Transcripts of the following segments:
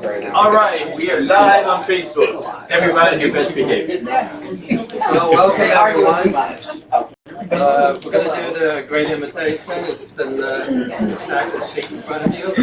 All right, we are live on Facebook. Everybody, your best behavior. Well, welcome everyone. We're going to do the Great Invitation. It's in the stack of sheet in front of you.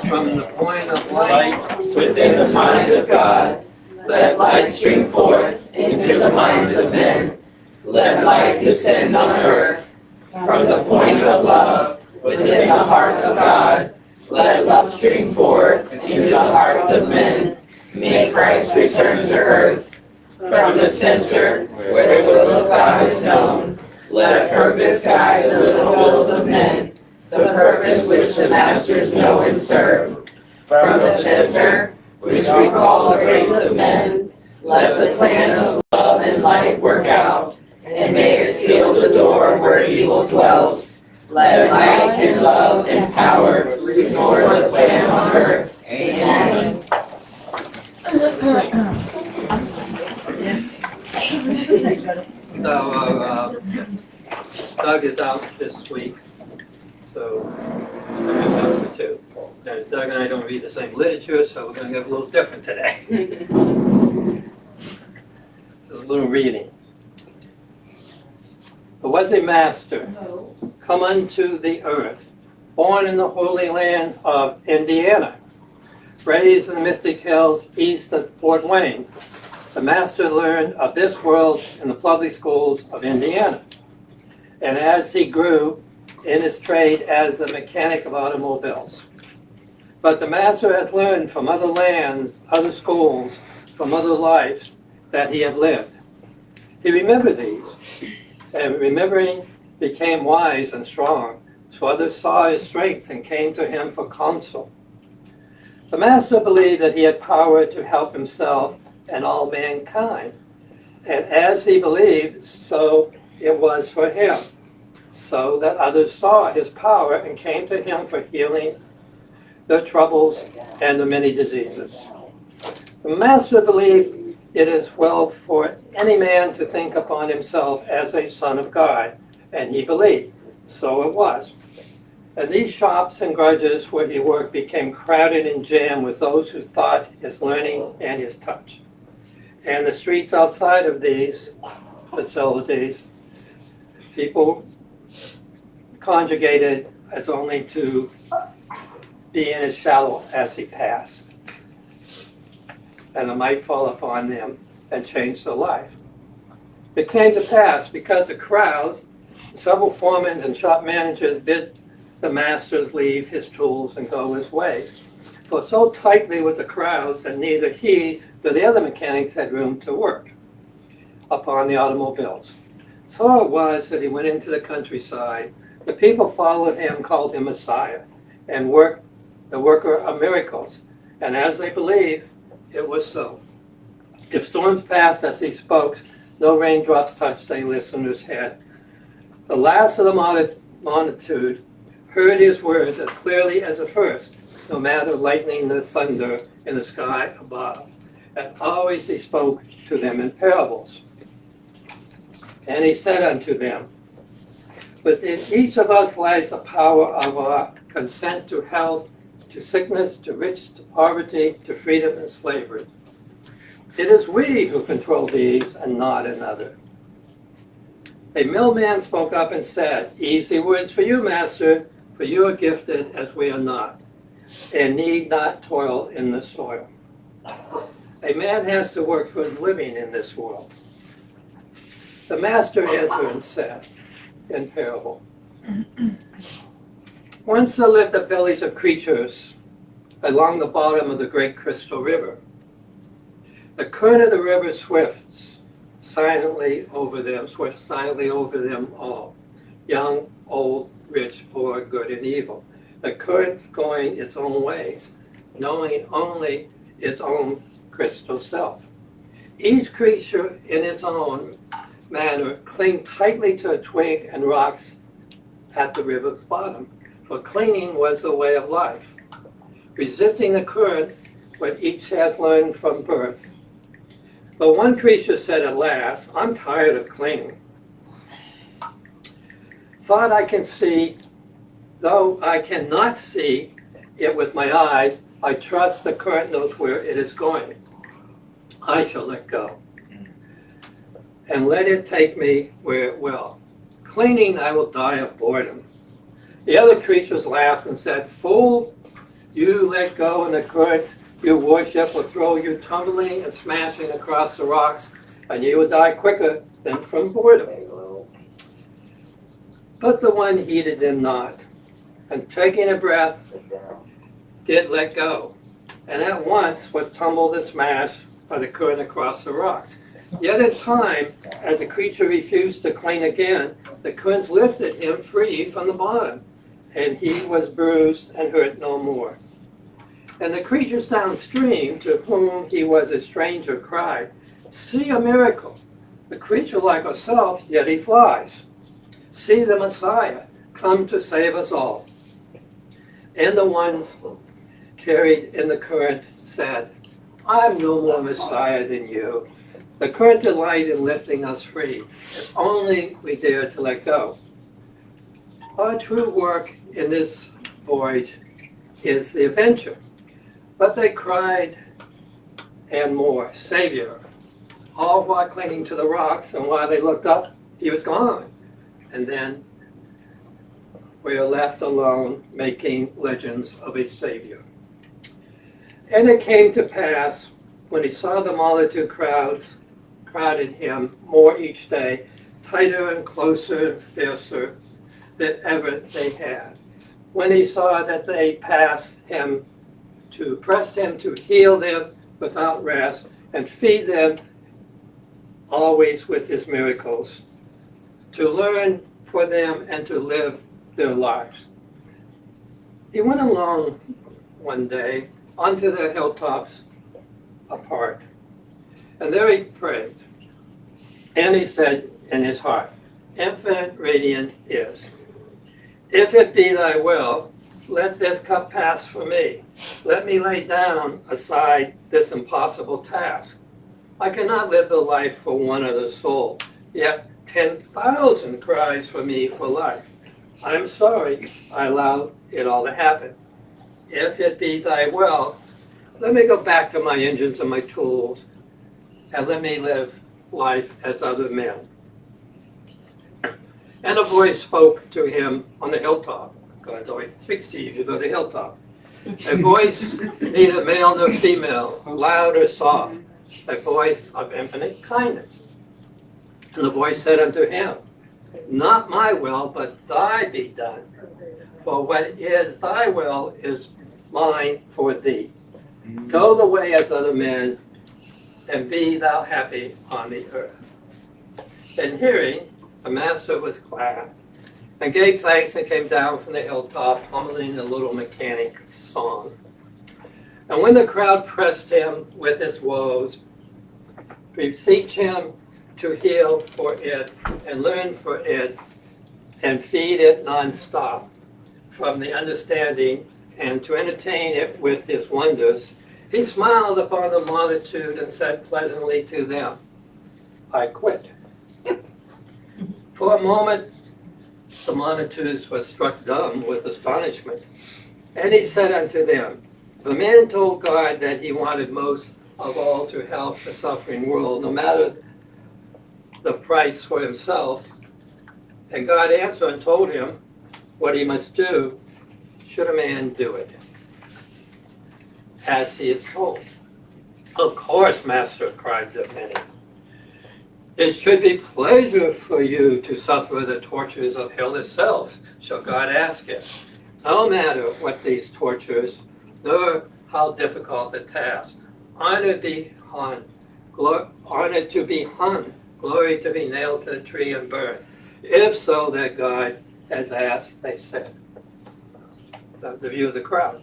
From the point of light within the mind of God, let light stream forth into the minds of men. Let light descend on earth. From the point of love within the heart of God, let love stream forth into the hearts of men. May Christ return to earth. From the center, where the will of God is known, let purpose guide the little wills of men, the purpose which the masters know and serve. From the center, which we call the race of men, let the plan of love and light work out, and may it seal the door where evil dwells. Let light and love and power restore the plan on earth. Amen. So, Doug is out this week, so I'm out for two. And Doug and I don't read the same literature, so we're going to get a little different today. A little reading. There was a master come unto the earth, born in the holy land of Indiana, raised in the Mystic Hills east of Fort Wayne. The master learned of this world in the public schools of Indiana. And as he grew in his trade as a mechanic of automobiles. But the master has learned from other lands, other schools, from other lives that he had lived. He remembered these, and remembering became wise and strong, so others saw his strength and came to him for counsel. The master believed that he had power to help himself and all mankind. And as he believed, so it was for him, so that others saw his power and came to him for healing their troubles and the many diseases. The master believed it is well for any man to think upon himself as a son of God, and he believed, so it was. And these shops and garages where he worked became crowded and jammed with those who thought his learning and his touch. And the streets outside of these facilities, people conjugated as only to be in his shadow as he passed. And it might fall upon them and change their life. It came to pass because the crowds, several foremen and shop managers bid the masters leave his tools and go his way. For so tightly were the crowds that neither he nor the other mechanics had room to work upon the automobiles. So it was that he went into the countryside. The people followed him, called him Messiah, and worked the worker of miracles. And as they believed, it was so. If storms passed as he spoke, no raindrops touched a listener's head. The last of the multitude heard his words as clearly as the first, no matter lightning nor thunder in the sky above. And always he spoke to them in parables. And he said unto them, within each of us lies the power of our consent to health, to sickness, to riches, to poverty, to freedom and slavery. It is we who control these and not another. A millman spoke up and said, easy words for you, master, for you are gifted as we are not, and need not toil in the soil. A man has to work for his living in this world. The master answered and said, in parable, once there lived a village of creatures along the bottom of the great crystal river. The current of the river swift silently over them all, young, old, rich, poor, good and evil. The current going its own ways, knowing only its own crystal self. Each creature in its own manner cling tightly to a twig and rocks at the river's bottom, for clinging was the way of life, resisting the current what each hath learned from birth. But one creature said at last, I'm tired of clinging. Thought I can see, though I cannot see it with my eyes. I trust the current knows where it is going. I shall let go and let it take me where it will. Clinging, I will die of boredom. The other creatures laughed and said, "Fool, you let go and the current you worship will throw you tumbling and smashing across the rocks, and you will die quicker than from boredom." But the one heeded them not, and taking a breath, did let go, and at once was tumbled and smashed by the current across the rocks. Yet in time, as the creature refused to cling again, the currents lifted him free from the bottom, and he was bruised and hurt no more. And the creatures downstream, to whom he was a stranger, cried, "See a miracle! The creature like ourselves, yet he flies. See the Messiah, come to save us all." And the ones carried in the current said, "I'm no more Messiah than you. The current delight in lifting us free, if only we dare to let go." Our true work in this voyage is the adventure. But they cried and more, "Savior," all while clinging to the rocks, and while they looked up, he was gone. And then we are left alone making legends of a Savior. And it came to pass, when he saw the multitude crowded him more each day, tighter and closer and fiercer than ever they had, when he saw that they pressed him to heal them without rest and feed them always with his miracles, to learn for them and to live their lives. He went alone one day onto the hilltops apart, and there he prayed. And he said in his heart, "Infinite radiant is, if it be thy will, let this cup pass from me. Let me lay down aside this impossible task. I cannot live the life for one other soul, yet 10,000 cries for me for life. I'm sorry I allowed it all to happen. If it be thy will, let me go back to my engines and my tools, and let me live life as other men." And a voice spoke to him on the hilltop. God always speaks to you if you go to the hilltop. A voice neither male nor female, loud or soft, a voice of infinite kindness. And the voice said unto him, "Not my will, but thy be done. For what is thy will is mine for thee. Go the way as other men, and be thou happy on the earth." And hearing, the master was glad, and gave thanks and came down from the hilltop, humming a little mechanic song. And when the crowd pressed him with its woes, beseech him to heal for it, and learn for it, and feed it non-stop from the understanding, and to entertain it with his wonders, he smiled upon the multitude and said pleasantly to them, "I quit." For a moment, the multitudes were struck dumb with astonishment. And he said unto them, "The man told God that he wanted most of all to help the suffering world, no matter the price for himself. And God answered and told him what he must do, should a man do it, as he is told." "Of course, Master," cried the many. "It should be pleasure for you to suffer the tortures of hell itself, shall God ask it. No matter what these tortures, nor how difficult the task. Honored to be hung, glory to be nailed to the tree and burned. If so that God has asked," they said. The view of the crowd.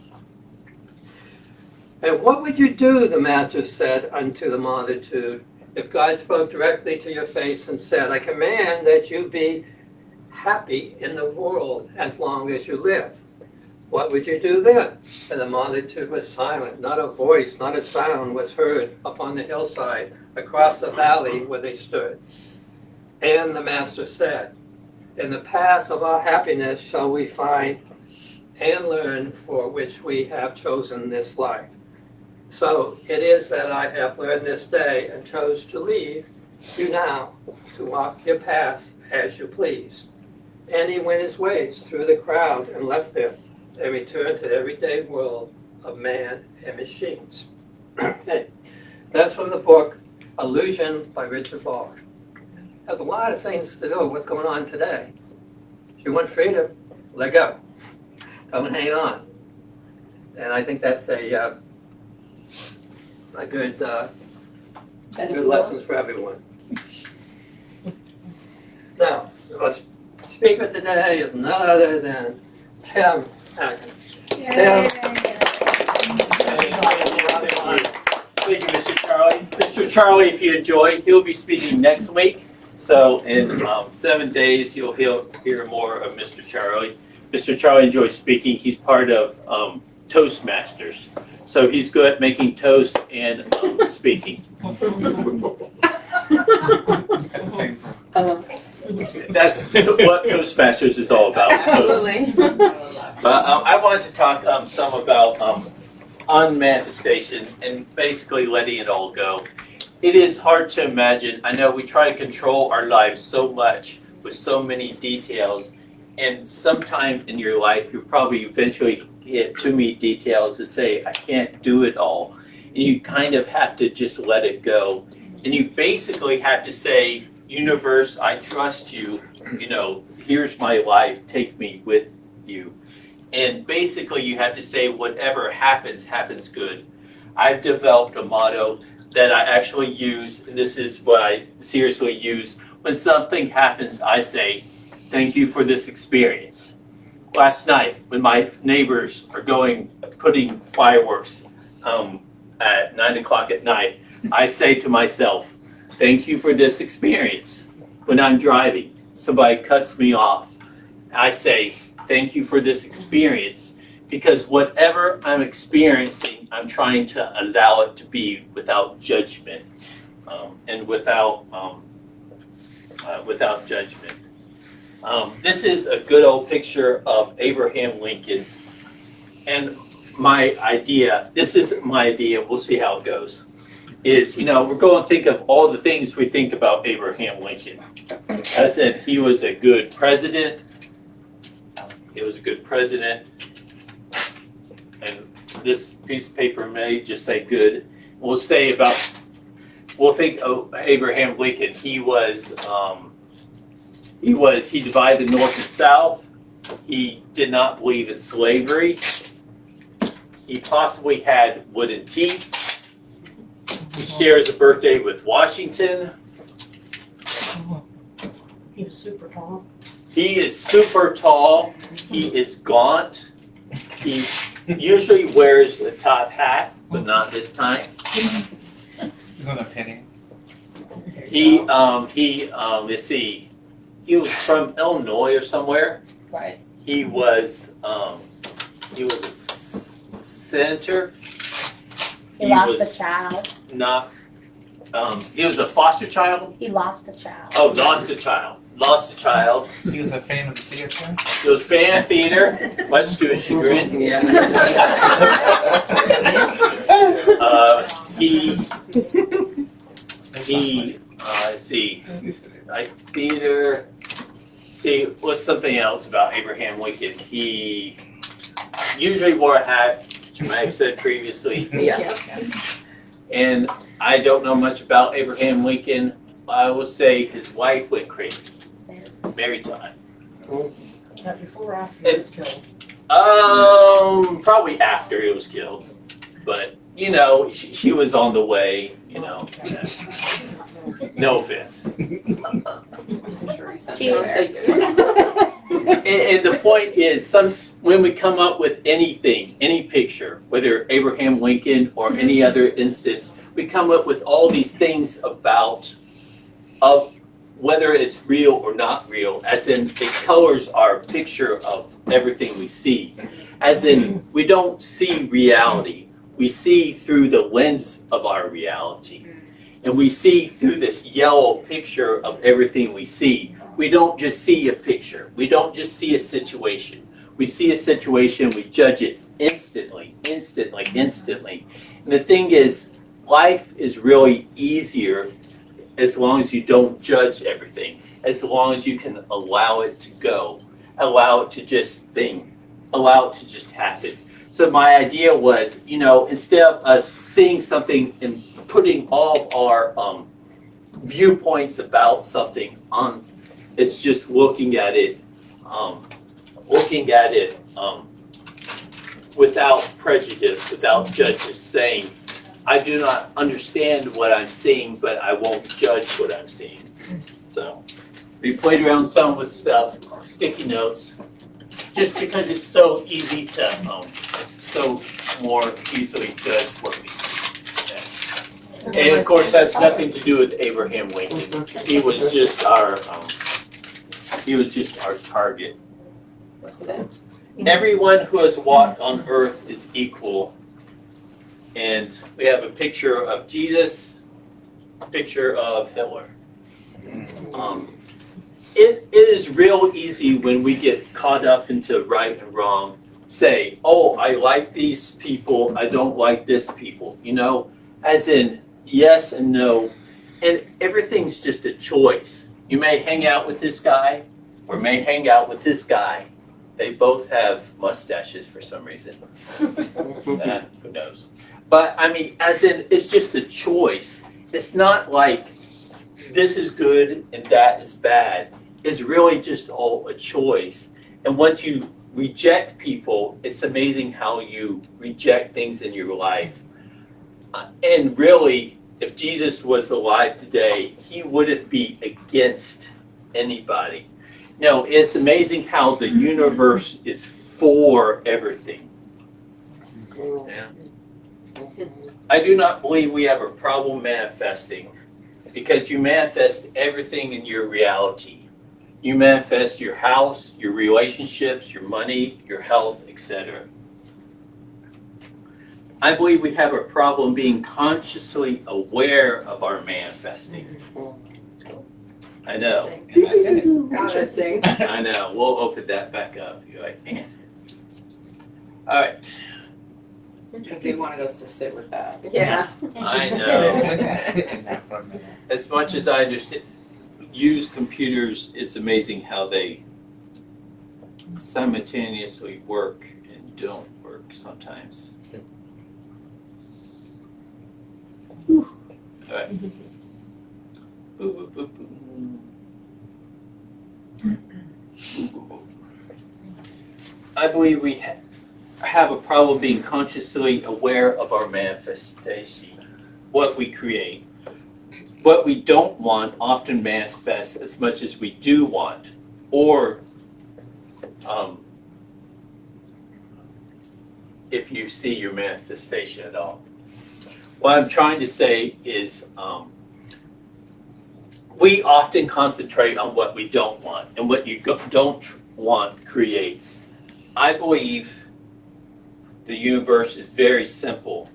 "And what would you do," the master said unto the multitude, "if God spoke directly to your face and said, I command that you be happy in the world as long as you live? What would you do then?" And the multitude was silent. Not a voice, not a sound was heard upon the hillside, across the valley where they stood. And the master said, "In the path of our happiness shall we find and learn for which we have chosen this life. So it is that I have learned this day and chose to leave you now to walk your path as you please. And he went his ways through the crowd and left them, and returned to the everyday world of man and machines. Okay. That's from the book Illusion by Richard Bach. Has a lot of things to do with what's going on today. If you want freedom, let go. Don't hang on. And I think that's a good lessons for everyone. Now, our speaker today is none other than Tim Akers. Tim. Thank you, Mr. Charlie. Mr. Charlie, if you enjoy, he'll be speaking next week. So in 7 days, you'll hear more of Mr. Charlie. Mr. Charlie enjoys speaking. He's part of Toastmasters. So he's good at making toast and speaking. That's what Toastmasters is all about. Absolutely. I wanted to talk some about unmanifestation and basically letting it all go. It is hard to imagine. I know we try to control our lives so much with so many details, and sometime in your life you probably eventually get too many details that say, I can't do it all. And you kind of have to just let it go. And you basically have to say, universe, I trust you. You know, here's my life. Take me with you. And basically you have to say, whatever happens, happens good. I've developed a motto that I actually use, and this is what I seriously use. When something happens, I say, thank you for this experience. Last night, when my neighbors are putting fireworks at 9 o'clock at night, I say to myself, thank you for this experience. When I'm driving, somebody cuts me off, I say, thank you for this experience, because whatever I'm experiencing, I'm trying to allow it to be without judgment and without judgment. This is a good old picture of Abraham Lincoln, and this is my idea, we'll see how it goes, is, we're going to think of all the things we think about Abraham Lincoln. I said he was a good president. He was a good president. And this piece of paper may just say good. We'll think of Abraham Lincoln. He divided North and South. He did not believe in slavery. He possibly had wooden teeth. He shares a birthday with Washington. He was super tall. He is super tall. He is gaunt. He usually wears a top hat, but not this time. He's on a penny. Let's see. He was from Illinois or somewhere. Right. He was a senator. He lost a child. He was a foster child. He lost a child. Oh, lost a child. He was a fan of the theater. He was a fan of theater, much to his chagrin. Yeah. Let's see, like theater. See, what's something else about Abraham Lincoln? He usually wore a hat, which I have said previously. Yeah. And I don't know much about Abraham Lincoln. I will say his wife went crazy. Mary Todd. Before or after he was killed? Probably after he was killed. But, she was on the way, No offense. She would take it. And the point is, when we come up with anything, any picture, whether Abraham Lincoln or any other instance, we come up with all these things about whether it's real or not real, as in it colors our picture of everything we see. As in, we don't see reality. We see through the lens of our reality. And we see through this yellow picture of everything we see. We don't just see a picture. We don't just see a situation. We see a situation, we judge it instantly. And the thing is, life is really easier as long as you don't judge everything, as long as you can allow it to go, allow it to just think, allow it to just happen. So my idea was, instead of us seeing something and putting all of our viewpoints about something on, it's just looking at it without prejudice, without judgment, saying, I do not understand what I'm seeing, but I won't judge what I'm seeing. So we played around some with stuff, sticky notes, just because it's so easy to, so more easily judge what we see. Yeah. And of course, that's nothing to do with Abraham Lincoln. He was just our target. Everyone who has walked on earth is equal. And we have a picture of Jesus, a picture of Hitler. It is real easy when we get caught up into right and wrong, say, oh, I like these people, I don't like this people, as in yes and no. And everything's just a choice. You may hang out with this guy or may hang out with this guy. They both have mustaches for some reason. Who knows? But I mean, as in, it's just a choice. It's not like this is good and that is bad. It's really just all a choice. And once you reject people, it's amazing how you reject things in your life. And really, if Jesus was alive today, he wouldn't be against anybody. No, it's amazing how the universe is for everything. Yeah. I do not believe we have a problem manifesting, because you manifest everything in your reality. You manifest your house, your relationships, your money, your health, etc. I believe we have a problem being consciously aware of our manifesting. I know. Interesting. I know. We'll open that back up. You're like, man. All right. Because they wanted us to sit with that. Yeah. I know. Sit in that for a minute. As much as I understand, use computers, it's amazing how they simultaneously work and don't work sometimes. Whew. All right. Boo, boo, boo, boo. I believe we have a problem being consciously aware of our manifestation, what we create. What we don't want often manifests as much as we do want, or if you see your manifestation at all. What I'm trying to say is we often concentrate on what we don't want, and what you don't want creates. I believe the universe is very simple.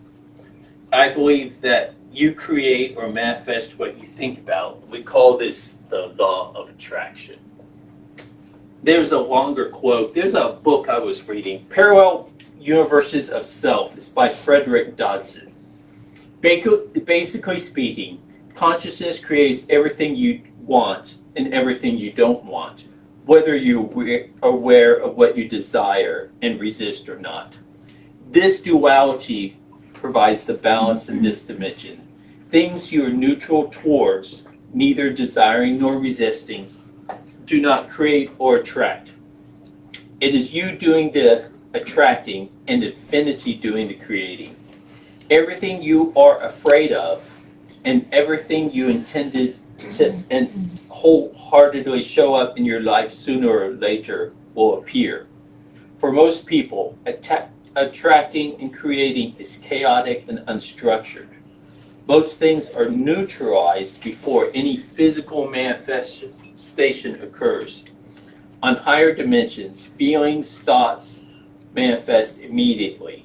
I believe that you create or manifest what you think about. We call this the law of attraction. There's a longer quote. There's a book I was reading, Parallel Universes of Self. It's by Frederick Dodson. Basically speaking, consciousness creates everything you want and everything you don't want, whether you're aware of what you desire and resist or not. This duality provides the balance in this dimension. Things you are neutral towards, neither desiring nor resisting, do not create or attract. It is you doing the attracting and infinity doing the creating. Everything you are afraid of and everything you intended to and wholeheartedly show up in your life sooner or later will appear. For most people, attracting and creating is chaotic and unstructured. Most things are neutralized before any physical manifestation occurs. On higher dimensions, feelings, thoughts manifest immediately.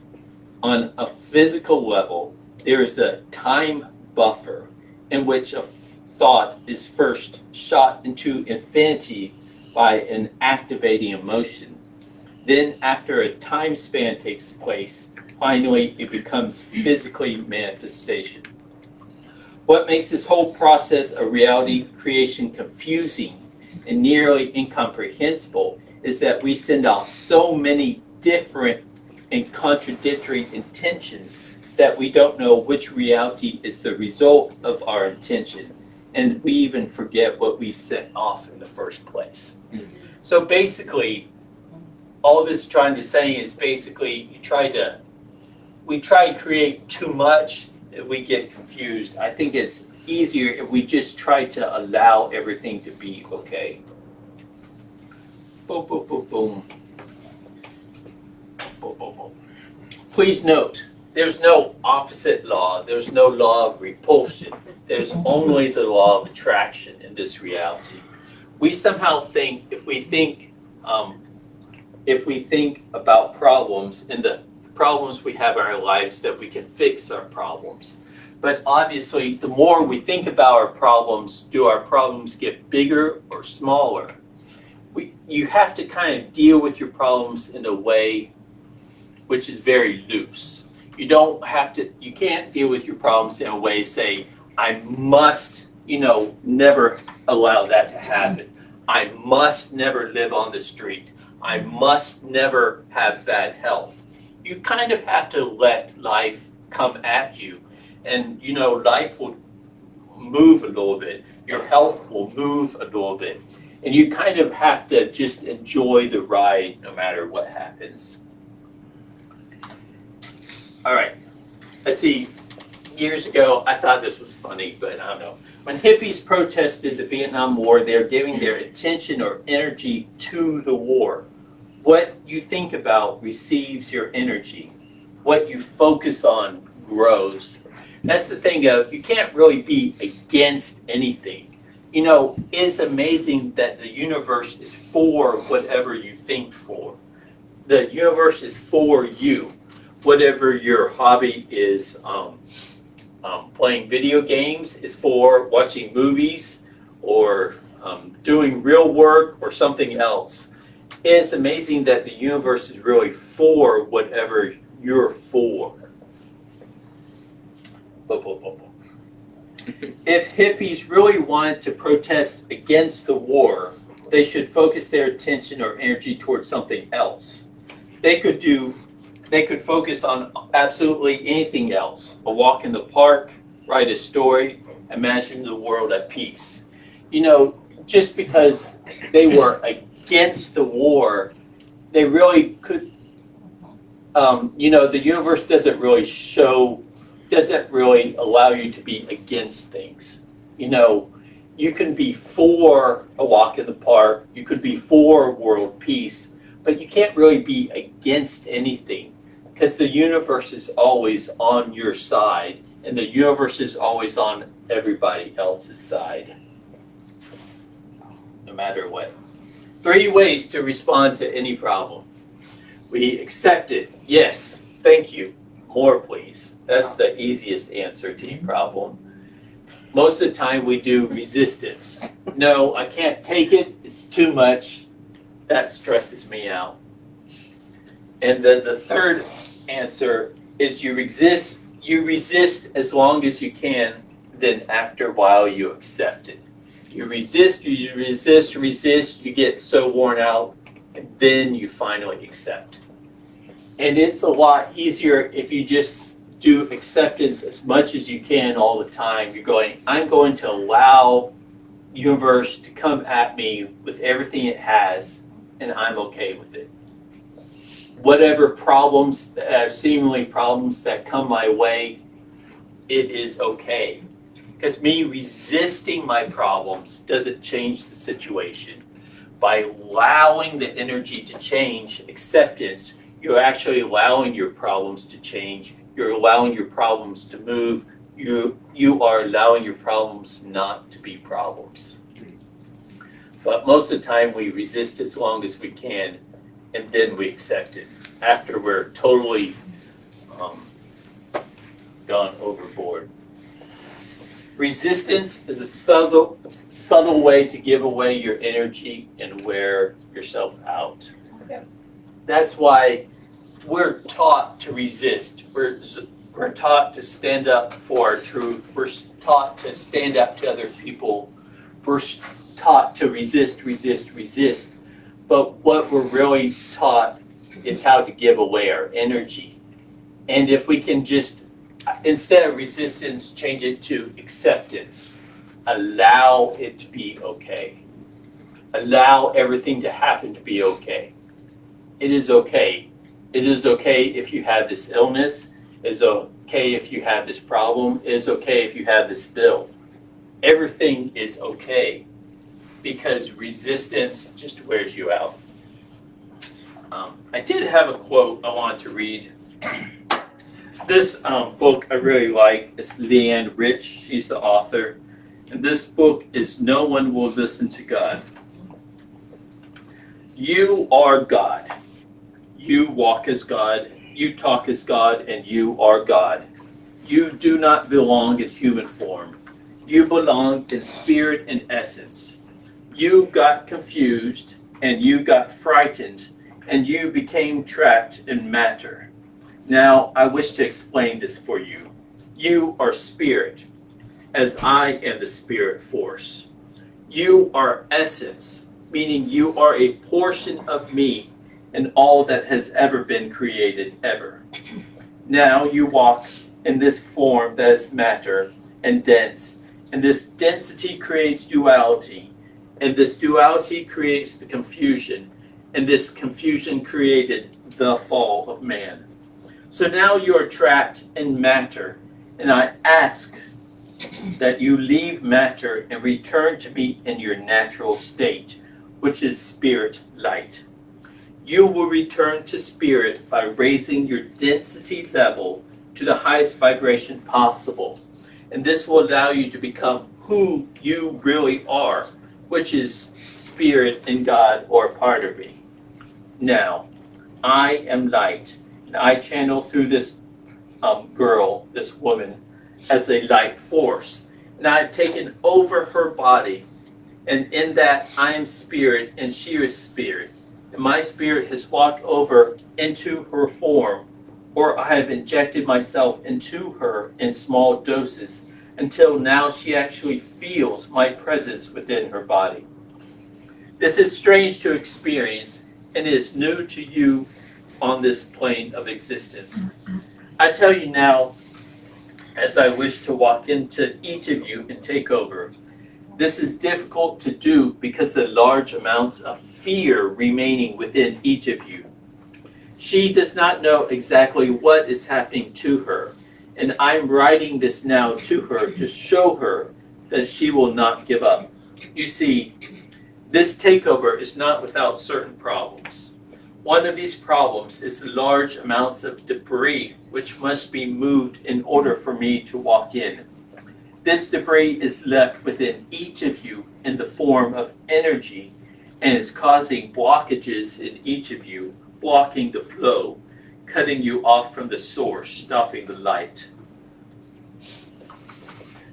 On a physical level, there is a time buffer in which a thought is first shot into infinity by an activating emotion. Then after a time span takes place, finally it becomes physically manifestation. What makes this whole process of reality creation confusing and nearly incomprehensible is that we send out so many different and contradictory intentions that we don't know which reality is the result of our intention, and we even forget what we set off in the first place. So basically, all this is trying to say is basically we try to create too much, we get confused. I think it's easier if we just try to allow everything to be okay. Boom, boom, boom, boom. Boom, boom, boom. Please note, there's no opposite law. There's no law of repulsion. There's only the law of attraction in this reality. We somehow think, if we think about problems and the problems we have in our lives, that we can fix our problems. But obviously, the more we think about our problems, do our problems get bigger or smaller? You have to kind of deal with your problems in a way which is very loose. You can't deal with your problems in a way, say, I must, never allow that to happen. I must never live on the street. I must never have bad health. You kind of have to let life come at you. And, life will move a little bit. Your health will move a little bit. And you kind of have to just enjoy the ride no matter what happens. All right. I see, years ago, I thought this was funny, but I don't know. When hippies protested the Vietnam War, they're giving their attention or energy to the war. What you think about receives your energy. What you focus on grows. That's the thing of, you can't really be against anything. It's amazing that the universe is for whatever you think for. The universe is for you. Whatever your hobby is, playing video games is for, watching movies, or doing real work, or something else. It's amazing that the universe is really for whatever you're for. If hippies really wanted to protest against the war, they should focus their attention or energy towards something else. They could focus on absolutely anything else. A walk in the park, write a story, imagine the world at peace. Just because they were against the war, they really could, the universe doesn't really allow you to be against things. You can be for a walk in the park, you could be for world peace, but you can't really be against anything, because the universe is always on your side, and the universe is always on everybody else's side, no matter what. 3 ways to respond to any problem. We accept it. Yes, thank you. More, please. That's the easiest answer to any problem. Most of the time we do resistance. No, I can't take it. It's too much. That stresses me out. And then the third answer is you resist as long as you can, then after a while you accept it. You resist, you get so worn out, and then you finally accept. And it's a lot easier if you just do acceptance as much as you can all the time. You're going, I'm going to allow the universe to come at me with everything it has, and I'm okay with it. Whatever problems, seemingly problems that come my way, it is okay. Because me resisting my problems doesn't change the situation. By allowing the energy to change, acceptance, you're actually allowing your problems to change. You're allowing your problems to move. You are allowing your problems not to be problems. But most of the time we resist as long as we can, and then we accept it after we're totally gone overboard. Resistance is a subtle way to give away your energy and wear yourself out. Yep. That's why we're taught to resist. We're taught to stand up for our truth. We're taught to stand up to other people. We're taught to resist, resist, resist. But what we're really taught is how to give away our energy. And if we can just, instead of resistance, change it to acceptance. Allow it to be okay. Allow everything to happen to be okay. It is okay. It is okay if you have this illness. It is okay if you have this problem. It is okay if you have this bill. Everything is okay because resistance just wears you out. I did have a quote I wanted to read. This book I really like. It's Leanne Rich. She's the author. And this book is No One Will Listen to God. You are God. You walk as God. You talk as God, and you are God. You do not belong in human form. You belong in spirit and essence. You got confused, and you got frightened, and you became trapped in matter. Now, I wish to explain this for you. You are spirit, as I am the spirit force. You are essence, meaning you are a portion of me and all that has ever been created ever. Now you walk in this form that is matter and dense, and this density creates duality, and this duality creates the confusion, and this confusion created the fall of man. So now you are trapped in matter, and I ask that you leave matter and return to me in your natural state, which is spirit light. You will return to spirit by raising your density level to the highest vibration possible. And this will allow you to become who you really are, which is spirit and God, or part of me. Now, I am light, and I channel through this girl, this woman, as a light force. And I've taken over her body, and in that I am spirit and she is spirit. And my spirit has walked over into her form, or I have injected myself into her in small doses until now she actually feels my presence within her body. This is strange to experience and is new to you on this plane of existence. I tell you now, as I wish to walk into each of you and take over, this is difficult to do because of the large amounts of fear remaining within each of you. She does not know exactly what is happening to her, and I'm writing this now to her to show her that she will not give up. You see, this takeover is not without certain problems. One of these problems is the large amounts of debris which must be moved in order for me to walk in. This debris is left within each of you in the form of energy and is causing blockages in each of you, blocking the flow, cutting you off from the source, stopping the light.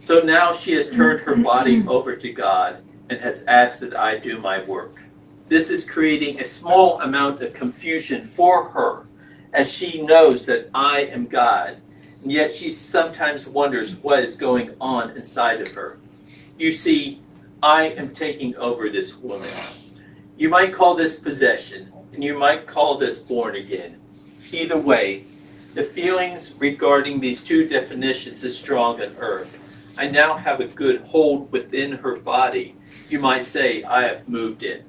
So now she has turned her body over to God and has asked that I do my work. This is creating a small amount of confusion for her, as she knows that I am God, and yet she sometimes wonders what is going on inside of her. You see, I am taking over this woman. You might call this possession, and you might call this born again. Either way, the feelings regarding these two definitions is strong on earth. I now have a good hold within her body. You might say I have moved in.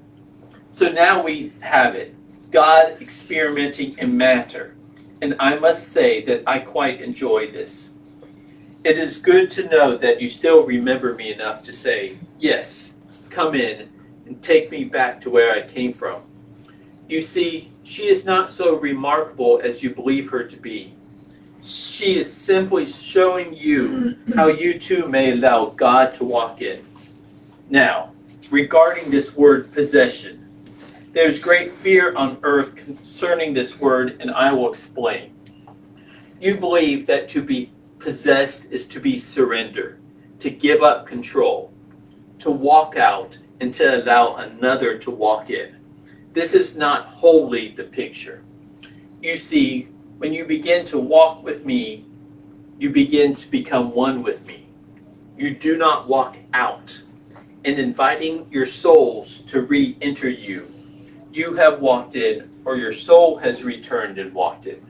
So now we have it. God experimenting in matter. And I must say that I quite enjoy this. It is good to know that you still remember me enough to say, yes, come in and take me back to where I came from. You see, she is not so remarkable as you believe her to be. She is simply showing you how you too may allow God to walk in. Now, regarding this word possession, there's great fear on earth concerning this word, and I will explain. You believe that to be possessed is to be surrender, to give up control, to walk out, and to allow another to walk in. this is not wholly the picture. You see, when you begin to walk with me, you begin to become one with me. You do not walk out. In inviting your souls to re-enter you, you have walked in, or your soul has returned and walked in.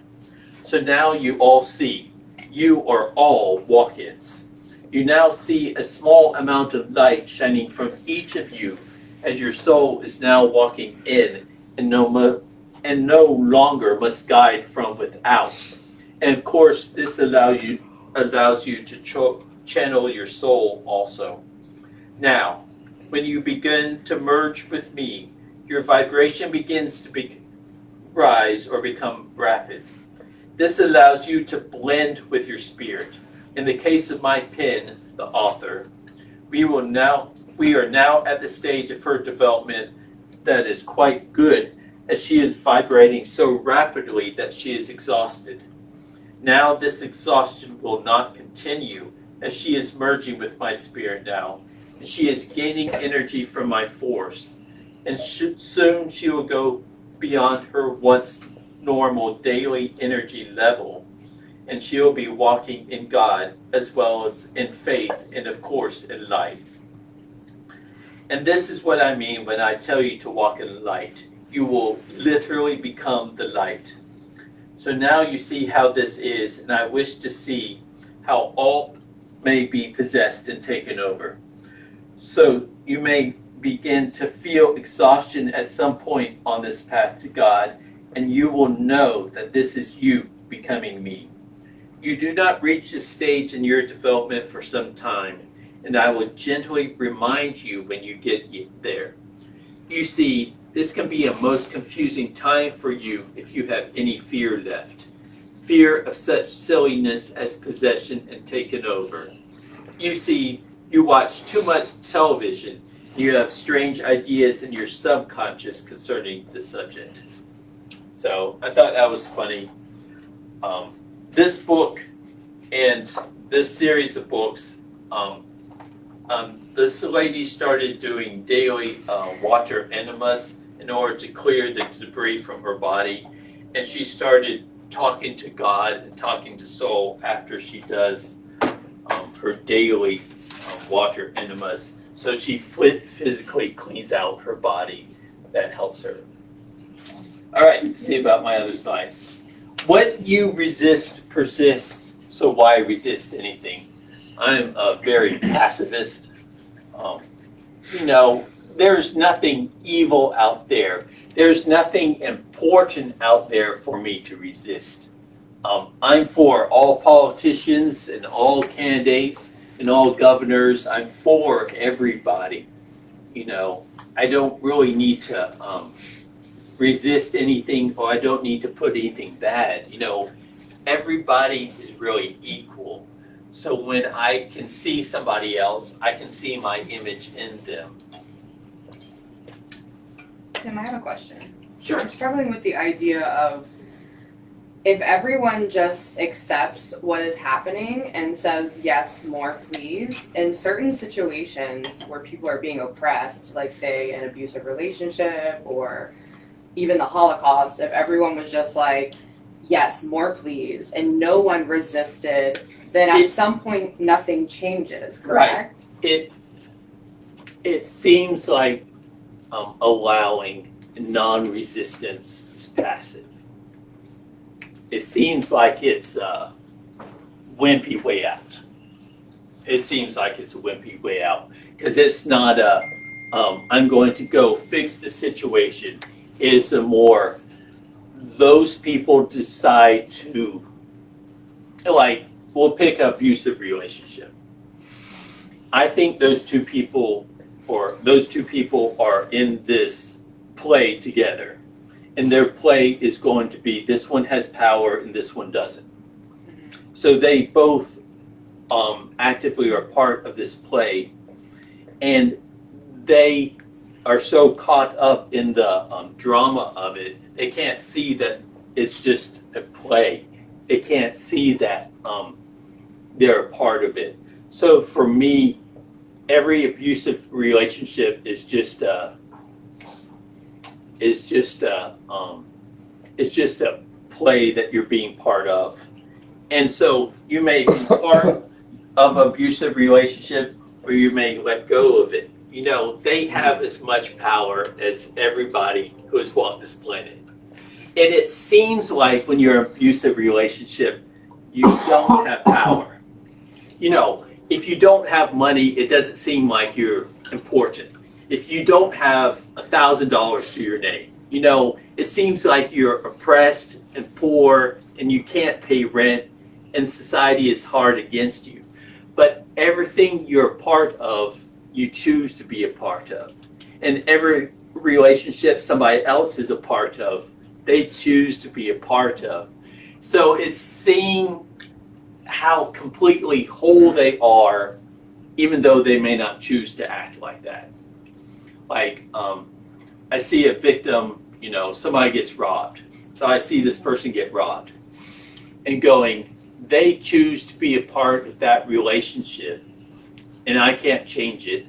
So now you all see, you are all walk-ins. You now see a small amount of light shining from each of you as your soul is now walking in and no longer must guide from without. And of course, this allows you to channel your soul also. Now, when you begin to merge with me, your vibration begins to rise or become rapid. This allows you to blend with your spirit. In the case of my pen, the author, we are now at the stage of her development that is quite good, as she is vibrating so rapidly that she is exhausted. Now this exhaustion will not continue, as she is merging with my spirit now, and she is gaining energy from my force, and soon she will go beyond her once normal daily energy level, and she will be walking in God as well as in faith and of course in light. And this is what I mean when I tell you to walk in light. You will literally become the light. So now you see how this is, and I wish to see how all may be possessed and taken over. So you may begin to feel exhaustion at some point on this path to God, and you will know that this is you becoming me. You do not reach this stage in your development for some time, and I will gently remind you when you get there. You see, this can be a most confusing time for you if you have any fear left. Fear of such silliness as possession and taken over. You see, you watch too much television. You have strange ideas in your subconscious concerning the subject. So I thought that was funny. This book and this series of books, this lady started doing daily water enemas in order to clear the debris from her body. And she started talking to God and talking to soul after she does her daily water enemas. So she physically cleans out her body. That helps her. All right, see about my other slides. What you resist persists, so why resist anything? I'm a very pacifist. There's nothing evil out there. There's nothing important out there for me to resist. I'm for all politicians and all candidates and all governors. I'm for everybody. I don't really need to resist anything, or I don't need to put anything bad. Everybody is really equal. So when I can see somebody else, I can see my image in them. Tim, I have a question. Sure. I'm struggling with the idea of if everyone just accepts what is happening and says, yes, more please, in certain situations where people are being oppressed, like say an abusive relationship or even the Holocaust, if everyone was just like, yes, more please, and no one resisted, then at some point nothing changes, correct? Right. It seems like allowing non-resistance is passive. It seems like it's a wimpy way out. It seems like it's a wimpy way out because it's not I'm going to go fix the situation. It's a more those people decide to, like, we'll pick an abusive relationship. I think those two people are in this play together. And their play is going to be this one has power and this one doesn't. So they both actively are part of this play. And they are so caught up in the drama of it, they can't see that it's just a play. They can't see that they're a part of it. So for me, every abusive relationship is just is just a play that you're being part of. And so you may be part of an abusive relationship, or you may let go of it. You know, they have as much power as everybody who has walked this planet. And it seems like when you're in an abusive relationship, you don't have power. You know, if you don't have money, it doesn't seem like you're important. If you don't have $1,000 to your name, you know, it seems like you're oppressed and poor and you can't pay rent and society is hard against you. But everything you're a part of, you choose to be a part of. And every relationship somebody else is a part of, they choose to be a part of. So it's seeing how completely whole they are, even though they may not choose to act like that. Like, I see a victim, you know, somebody gets robbed. So I see this person get robbed and going, they choose to be a part of that relationship and I can't change it.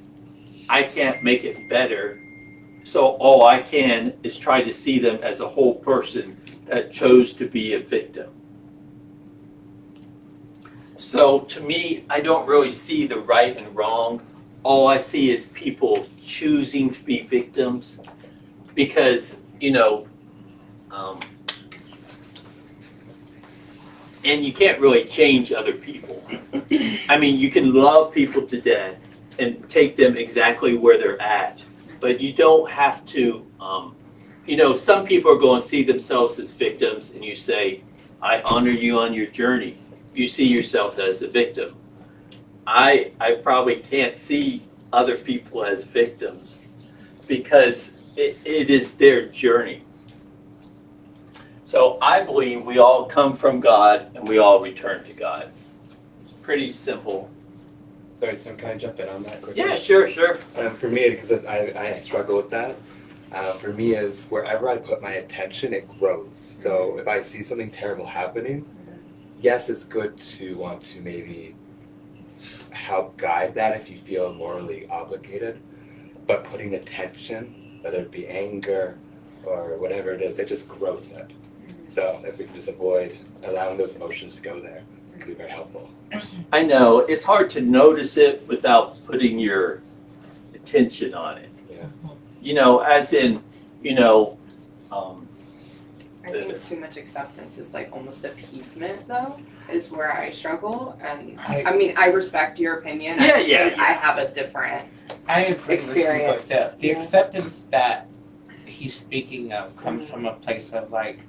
I can't make it better. So all I can is try to see them as a whole person that chose to be a victim. So to me, I don't really see the right and wrong. All I see is people choosing to be victims because, you know, and you can't really change other people. I mean, you can love people to death and take them exactly where they're at, but you don't have to, you know, some people are going to see themselves as victims and you say, I honor you on your journey. You see yourself as a victim. I probably can't see other people as victims because it is their journey. So I believe we all come from God and we all return to God. It's pretty simple. Sorry, Tim, can I jump in on that quickly? Yeah, sure. For me, because I struggle with that, for me is wherever I put my attention, it grows. So if I see something terrible happening, yes, it's good to want to maybe help guide that if you feel morally obligated, but putting attention, whether it be anger or whatever it is, it just grows it. So if we can just avoid allowing those emotions to go there, it can be very helpful. I know it's hard to notice it without putting your attention on it. Yeah. You know, as in, you know, I think too much acceptance is like almost appeasement, though, is where I struggle. And I mean, I respect your opinion. I just think I have a different I agree experience. with you, but the acceptance that he's speaking of comes from a place of like,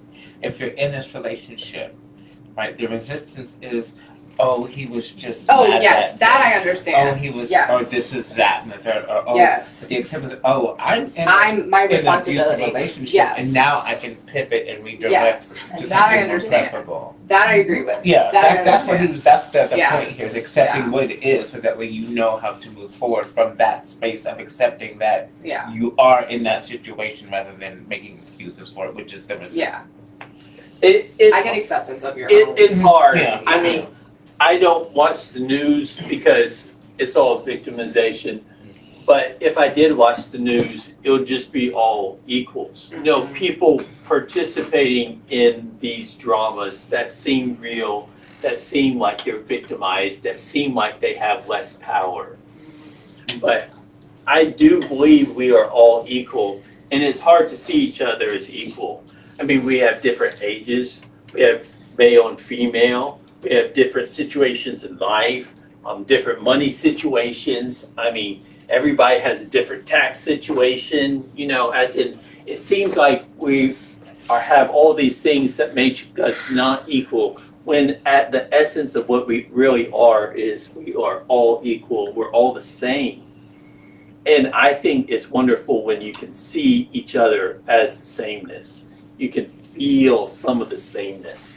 if you're in this relationship, right, the resistance is, oh, he was just Oh, mad yes, that I Oh, understand. he was, Yes. or this is that, and the third, or oh, Yes. the acceptance, oh, I'm in My an abusive responsibility. relationship, Yes. and now I can pivot and redirect Yes. to That I something more understand. preferable. That I agree with. Yeah, That I that's what he was. That's the Yeah. point here is accepting Yeah. what it is, so that way you know how to move forward from that space of accepting that Yeah. you are in that situation rather than making excuses for it, which is the resistance. Yeah. it's, I get acceptance of your own. it's hard. Yeah. I mean, I don't watch the news because it's all victimization. But if I did watch the news, it would just be all equals. You know, people participating in these dramas that seem real, that seem like they're victimized, that seem like they have less power. But I do believe we are all equal, and it's hard to see each other as equal. I mean, we have different ages, we have male and female, we have different situations in life, different money situations. I mean, everybody has a different tax situation, you know, as in, it seems like we have all these things that make us not equal, when at the essence of what we really are is we are all equal, we're all the same. And I think it's wonderful when you can see each other as the sameness. You can feel some of the sameness.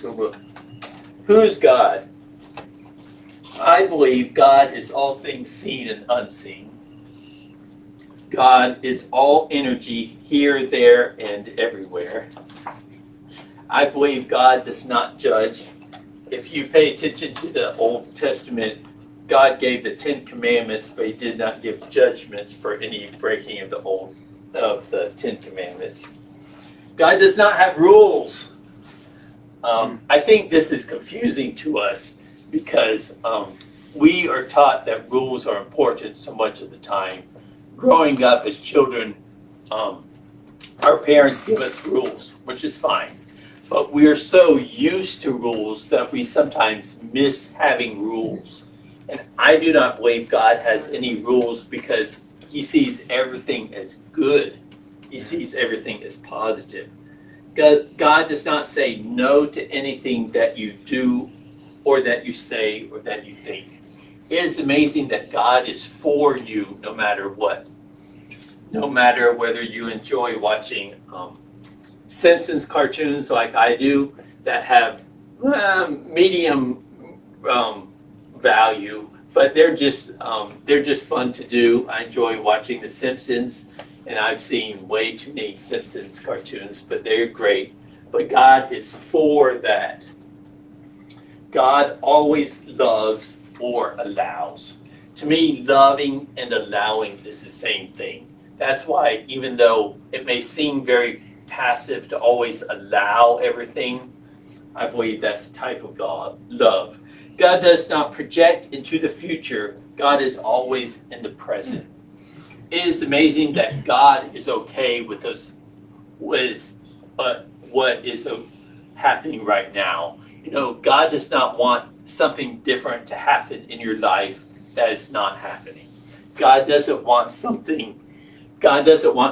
Who is God? I believe God is all things seen and unseen. God is all energy here, there, and everywhere. I believe God does not judge. If you pay attention to the Old Testament, God gave the 10 Commandments, but he did not give judgments for any breaking of the 10 Commandments. God does not have rules. I think this is confusing to us because we are taught that rules are important so much of the time. Growing up as children, our parents give us rules, which is fine. But we are so used to rules that we sometimes miss having rules. And I do not believe God has any rules because he sees everything as good. He sees everything as positive. God does not say no to anything that you do or that you say or that you think. It is amazing that God is for you no matter what. No matter whether you enjoy watching Simpsons cartoons like I do that have medium value, but they're just fun to do. I enjoy watching The Simpsons, and I've seen way too many Simpsons cartoons, but they're great. But God is for that. God always loves or allows. To me, loving and allowing is the same thing. That's why, even though it may seem very passive to always allow everything, I believe that's the type of love. God does not project into the future. God is always in the present. It is amazing that God is okay with us, what is happening right now. You know, God does not want something different to happen in your life that is not happening. God doesn't want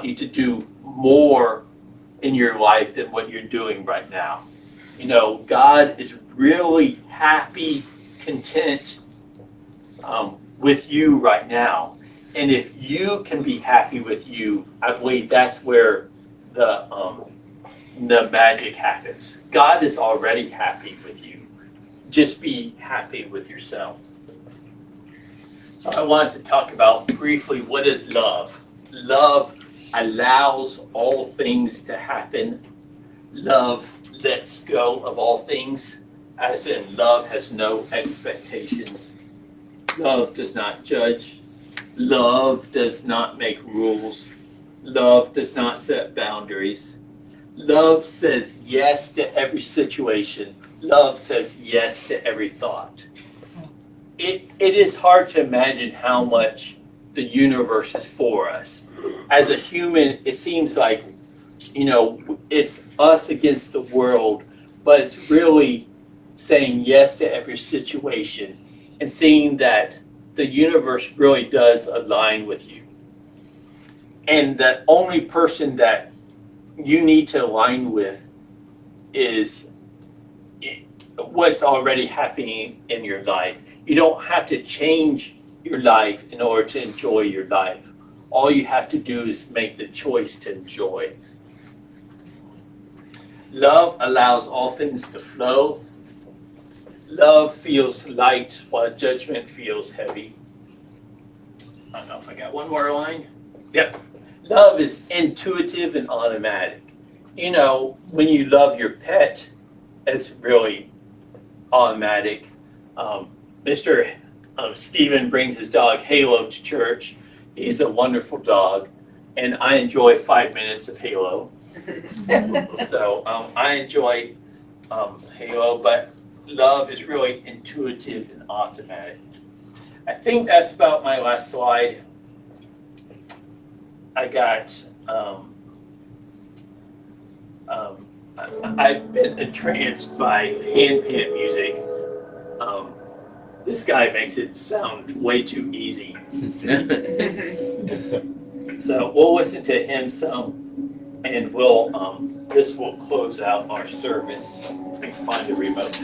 you to do more in your life than what you're doing right now. You know, God is really happy, content with you right now. And if you can be happy with you, I believe that's where the magic happens. God is already happy with you. Just be happy with yourself. So I wanted to talk about briefly what is love. Love allows all things to happen. Love lets go of all things, as in love has no expectations. Love does not judge. Love does not make rules. Love does not set boundaries. Love says yes to every situation. Love says yes to every thought. It is hard to imagine how much the universe is for us. As a human, it seems like, you know, it's us against the world, but it's really saying yes to every situation and seeing that the universe really does align with you. And the only person that you need to align with is what's already happening in your life. You don't have to change your life in order to enjoy your life. All you have to do is make the choice to enjoy. Love allows all things to flow. Love feels light while judgment feels heavy. I don't know if I got one more line. Yep. Love is intuitive and automatic. You know, when you love your pet, it's really automatic. Mr. Stephen brings his dog Halo to church. He's a wonderful dog, and I enjoy 5 minutes of Halo. So I enjoy Halo, but love is really intuitive and automatic. I think that's about my last slide. I got, I've been entranced by handpan music. This guy makes it sound way too easy. So we'll listen to him some, and we'll this will close out our service. Let me find the remote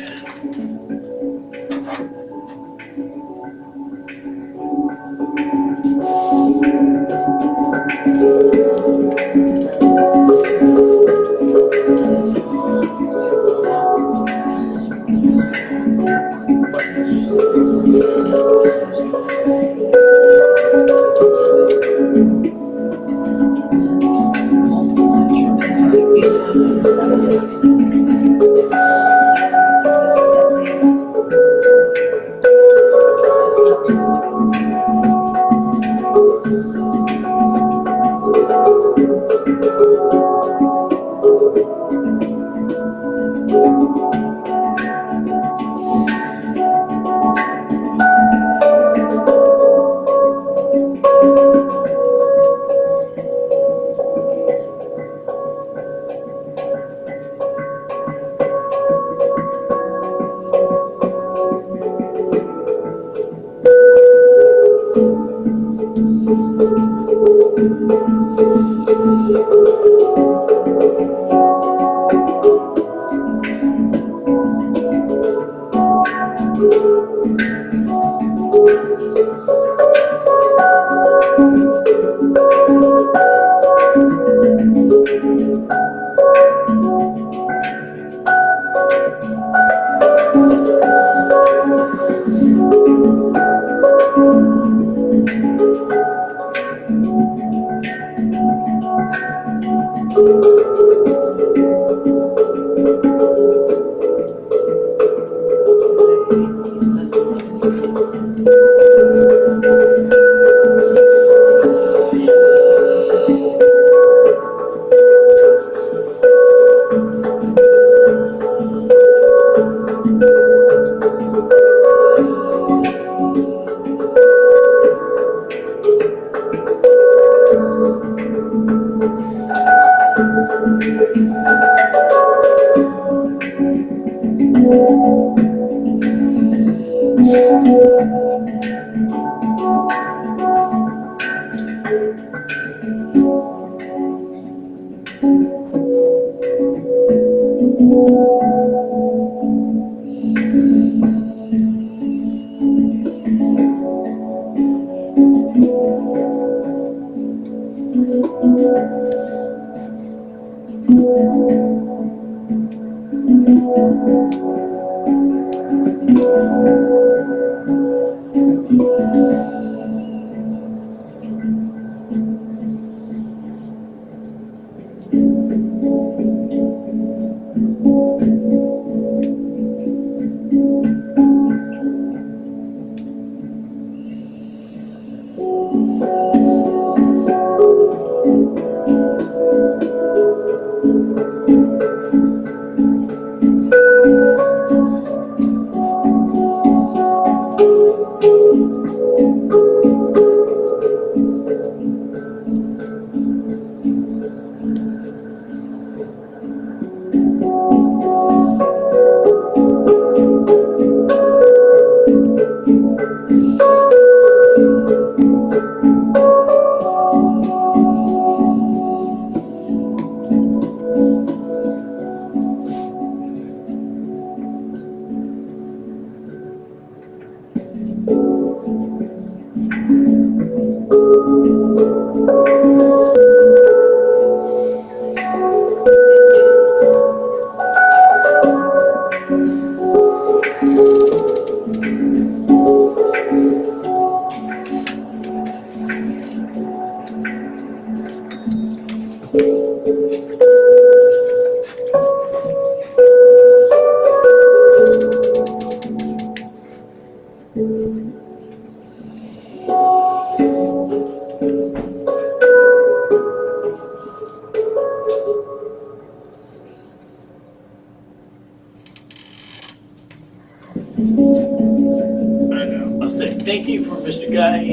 I know. I'll say thank you for Mr. Guy.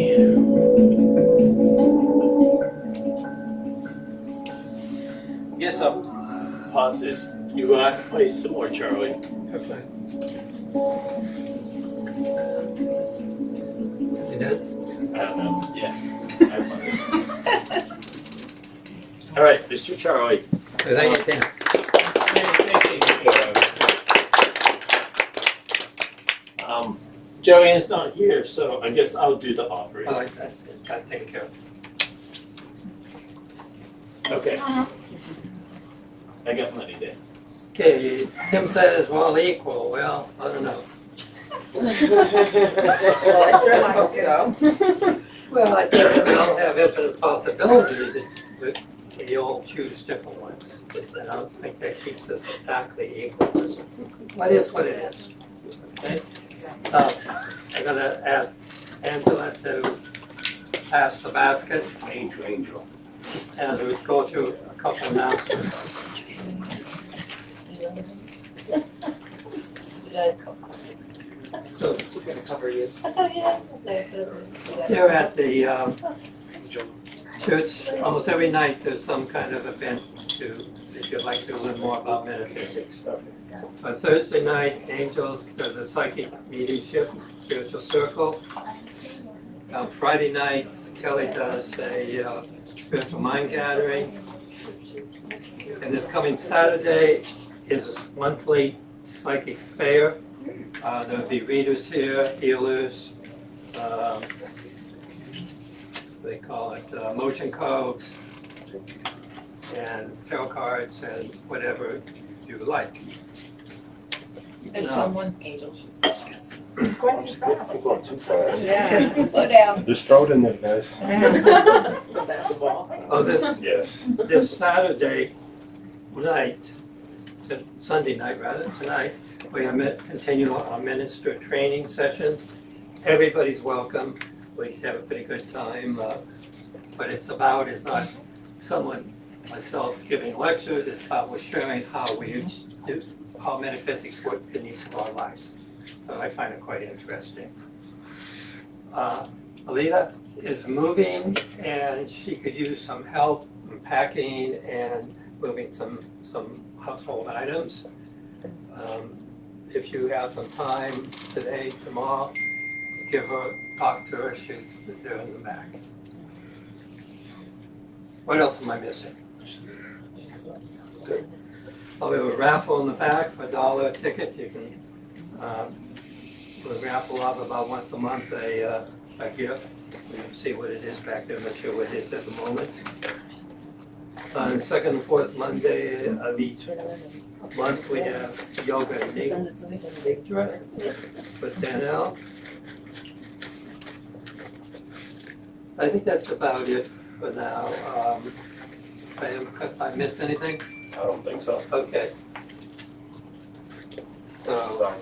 Guess I'll pause this. You go out and play some more, Charlie. Okay. You done? I don't know. Yeah. I All right, Mr. Charlie. So there you can. Joanne's not here, so I guess I'll do the offering. I like that. I take care of it. Okay. I got money then. Okay, Tim says, well, equal. Well, I don't know. Well, I sure hope so. Well, I think we all have infinite possibilities. We all choose different ones. I don't think that keeps us exactly equal. What is what it is. Okay? I'm going to ask Angela to pass the basket. Angel. And we'll go through a couple announcements. So Who's gonna cover you? here at the church, almost every night, there's some kind of event if you'd like to learn more about metaphysics. On Thursday night, Angels does a psychic mediumship, spiritual circle. On Friday nights, Kelly does a spiritual mind gathering. And this coming Saturday is a monthly psychic fair. There'll be readers here, healers, they call it motion codes, and tarot cards, and whatever you like. There's No. someone, Angel. I'm going too fast. Yeah, slow down. Just throw it in there, guys. That's the ball. Oh, this Yes. Saturday night, Sunday night rather, tonight, we are continue our minister training sessions. Everybody's welcome. We have a pretty good time. What it's about is not someone, myself, giving lectures. It's about we're sharing how we do, how metaphysics works in each of our lives. So I find it quite interesting. Alita is moving, and she could use some help unpacking and moving some household items. If you have some time today, tomorrow, talk to her. She's there in the back. What else am I missing? Oh, we have a raffle in the back for $1 a ticket. You can we raffle off about once a month a gift. You can see what it is back there. I'm not sure what it is at the moment. On the second and fourth Monday of each month, we have yoga nidra with Danielle. I think that's about it for now. I missed anything? I don't think so. Okay. So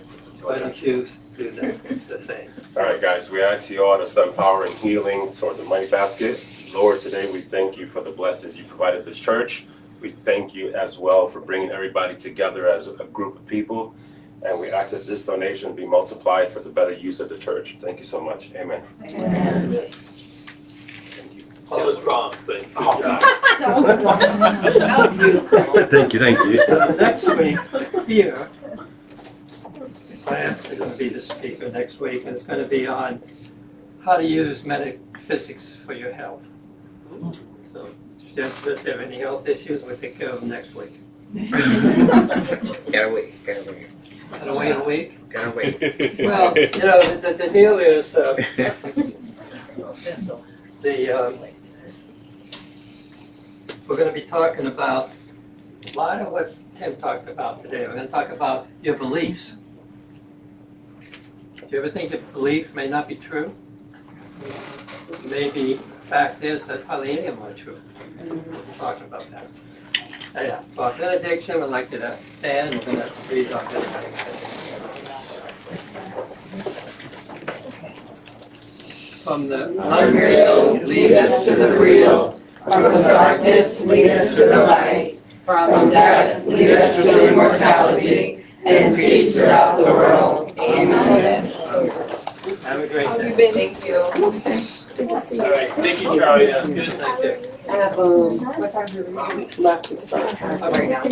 why don't you do the same? All right, guys, we ask you all to send power and healing toward the money basket. Lord, today we thank you for the blessings you provided this church. We thank you as well for bringing everybody together as a group of people. And we ask that this donation be multiplied for the better use of the church. Thank you so much. Amen. Amen. It was wrong, but good Oh. job. That was beautiful. Thank you, thank you. Next week, here, I'm actually going to be the speaker next week, and it's going to be on how to use metaphysics for your health. So if you have any health issues, we'll take care of them next week. Gotta wait. Gotta wait a week? Gotta wait. Well, you know, the deal is, we're going to be talking about a lot of what Tim talked about today. We're going to talk about your beliefs. Do you ever think that belief may not be true? Maybe the fact is that hardly any of them are true. We're talking about that. Yeah, for benediction, we'd like you to stand. We're going to read our benediction. From the Unreal, lead us to the real. From the darkness, lead us to the light. From death, lead us to immortality. And peace throughout the world. Amen. Have a great day. Thank you. All right, thank you, Charlie. That was good. Thank you. I have what time do we have? Weeks left to start. Right now.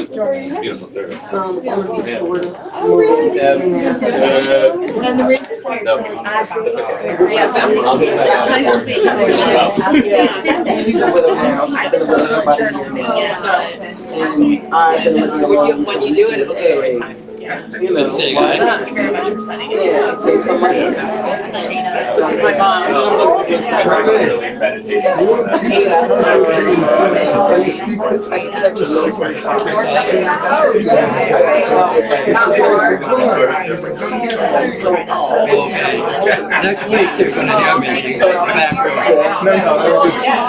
Beautiful service. I'm gonna be short of. Oh, really? And the reason why No. Yeah, She's a widow now. She's been a widow for about a year now. And I've been living alone. when you do it, it'll be the right time. You know, See you why guys. not? Thank you very much for sending it. Yeah, save some money. This is my mom. Really meditating. Next week, you're going to have me back.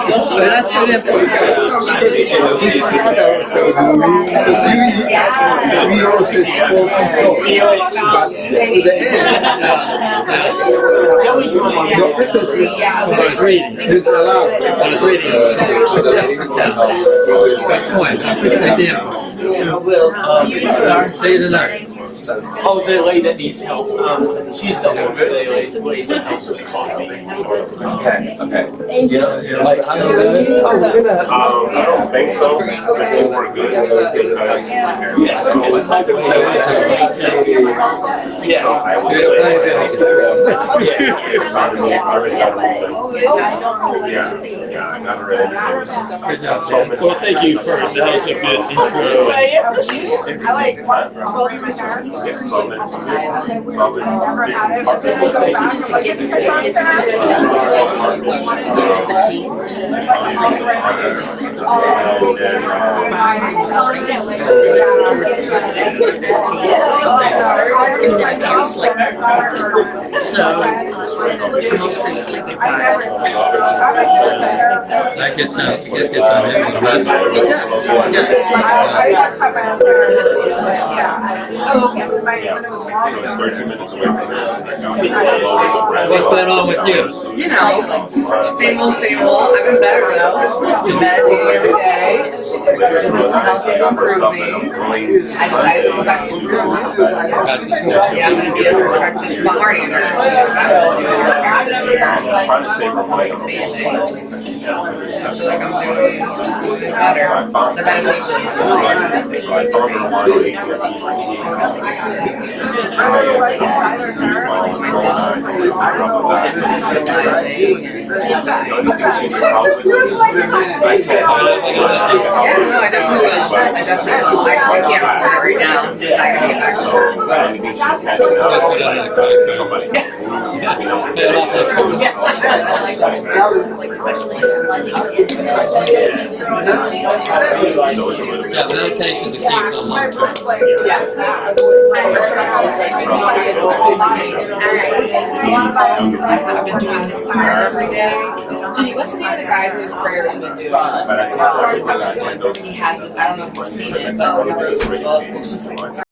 So that's good info. I was reading. I was reading. Good point. Good deal. See you tonight. Oh, the lady that needs help. She's the older lady that helps with coffee. Okay. I don't think so. I think we're good. Yes. Yes. So I was already got a movement. Yeah, I got it ready. Well, thank you for that. Was a good intro. I like 12 minutes. Yeah, 12 minutes. 12 That gets out, get this on there. So it's 13 minutes away from here. What's going on with you? You know, same old, same old. I've been better though. Been meditating every day. Physical health is improving. I decided to go back to school. Yeah, I'm going to be a nurse practitioner. Well, I'm already a nurse. I'm trying to save her money. expanding. I feel like I'm doing better. The meditation. So I found her one Yeah, no, I definitely will. I definitely will. I can't record it right now. I gotta get back to Yeah, meditation's the key for the long term. I've been doing this prayer every day. Jenny, what's the name of the guy whose prayer we've been doing? He has this, I don't know if you've seen it, but it's just like